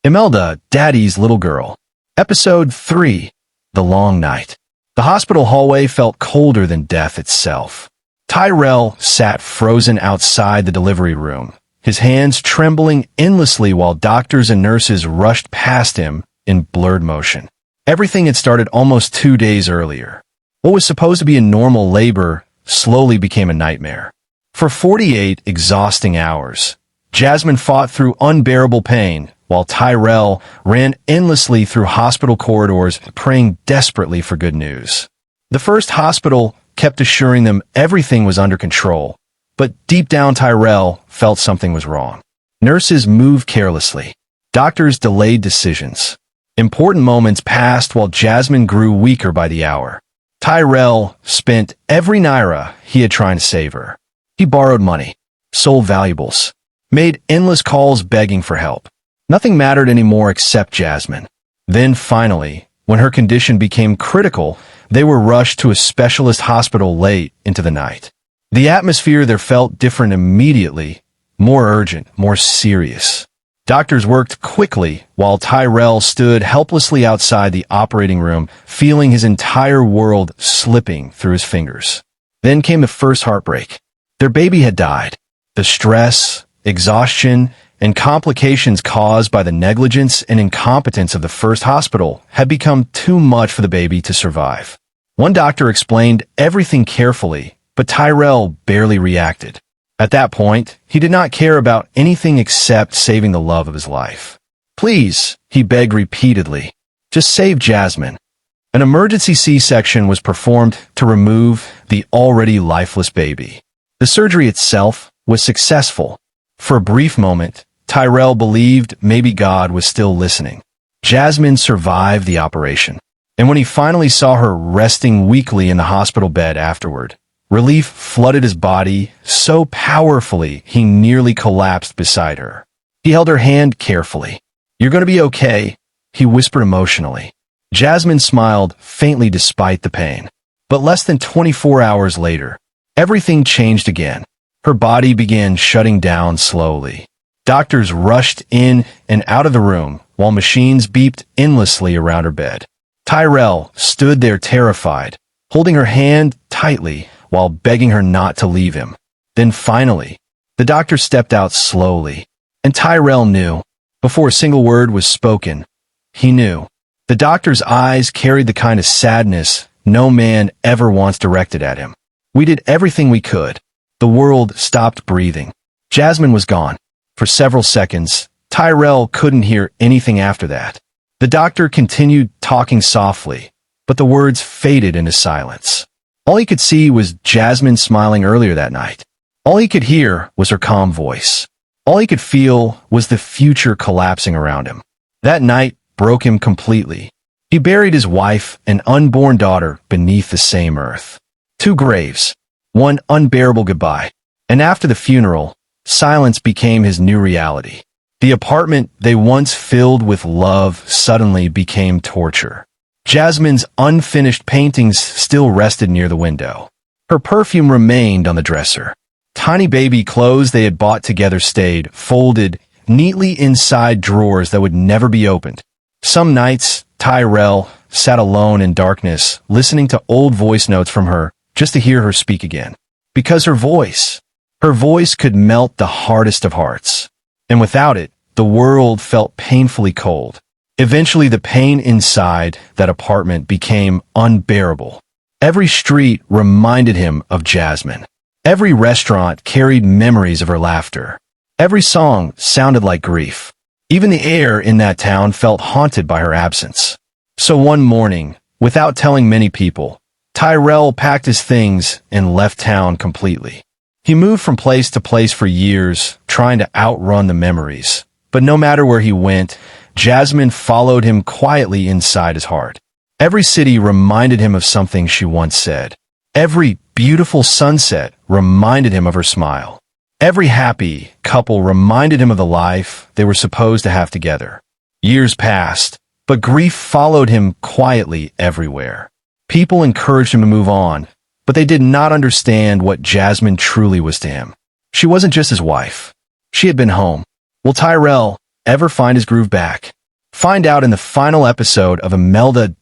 Imelda, Daddy's little girl. Episode 3. The Long Night. The hospital hallway felt colder than death itself. Tyrell sat frozen outside the delivery room, his hands trembling endlessly while doctors and nurses rushed past him in blurred motion. Everything had started almost 2 days earlier. What was supposed to be a normal labor slowly became a nightmare. For 48 exhausting hours, Jasmine fought through unbearable pain, while Tyrell ran endlessly through hospital corridors, praying desperately for good news. The first hospital kept assuring them everything was under control, but deep down Tyrell felt something was wrong. Nurses moved carelessly. Doctors delayed decisions. Important moments passed while Jasmine grew weaker by the hour. Tyrell spent every naira he had trying to save her. He borrowed money, sold valuables, made endless calls begging for help. Nothing mattered anymore except Jasmine. Then finally, when her condition became critical, they were rushed to a specialist hospital late into the night. The atmosphere there felt different immediately, more urgent, more serious. Doctors worked quickly while Tyrell stood helplessly outside the operating room, feeling his entire world slipping through his fingers. Then came the first heartbreak. Their baby had died. The stress, exhaustion, and complications caused by the negligence and incompetence of the first hospital had become too much for the baby to survive. One doctor explained everything carefully, but Tyrell barely reacted. At that point, he did not care about anything except saving the love of his life. "Please," he begged repeatedly, "just save Jasmine." An emergency C-section was performed to remove the already lifeless baby. The surgery itself was successful. For a brief moment, Tyrell believed maybe God was still listening. Jasmine survived the operation, and when he finally saw her resting weakly in the hospital bed afterward, relief flooded his body so powerfully he nearly collapsed beside her. He held her hand carefully. "You're going to be okay," he whispered emotionally. Jasmine smiled faintly despite the pain. But less than 24 hours later, everything changed again. Her body began shutting down slowly. Doctors rushed in and out of the room while machines beeped endlessly around her bed. Tyrell stood there terrified, holding her hand tightly while begging her not to leave him. Then finally, the doctor stepped out slowly, and Tyrell knew. Before a single word was spoken, he knew. The doctor's eyes carried the kind of sadness no man ever once directed at him. "We did everything we could." The world stopped breathing. Jasmine was gone. For several seconds, Tyrell couldn't hear anything after that. The doctor continued talking softly, but the words faded into silence. All he could see was Jasmine smiling earlier that night. All he could hear was her calm voice. All he could feel was the future collapsing around him. That night broke him completely. He buried his wife and unborn daughter beneath the same earth. 2 graves, one unbearable goodbye. And after the funeral, silence became his new reality. The apartment they once filled with love suddenly became torture. Jasmine's unfinished paintings still rested near the window. Her perfume remained on the dresser. Tiny baby clothes they had bought together stayed, folded neatly inside drawers that would never be opened. Some nights, Tyrell sat alone in darkness, listening to old voice notes from her just to hear her speak again. Because her voice could melt the hardest of hearts. And without it, the world felt painfully cold. Eventually, the pain inside that apartment became unbearable. Every street reminded him of Jasmine. Every restaurant carried memories of her laughter. Every song sounded like grief. Even the air in that town felt haunted by her absence. So one morning, without telling many people, Tyrell packed his things and left town completely. He moved from place to place for years, trying to outrun the memories. But no matter where he went, Jasmine followed him quietly inside his heart. Every city reminded him of something she once said. Every beautiful sunset reminded him of her smile. Every happy couple reminded him of the life they were supposed to have together. Years passed, but grief followed him quietly everywhere. People encouraged him to move on, but they did not understand what Jasmine truly was to him. She wasn't just his wife. She had been home. Will Tyrell ever find his groove back? Find out in the final episode of Imelda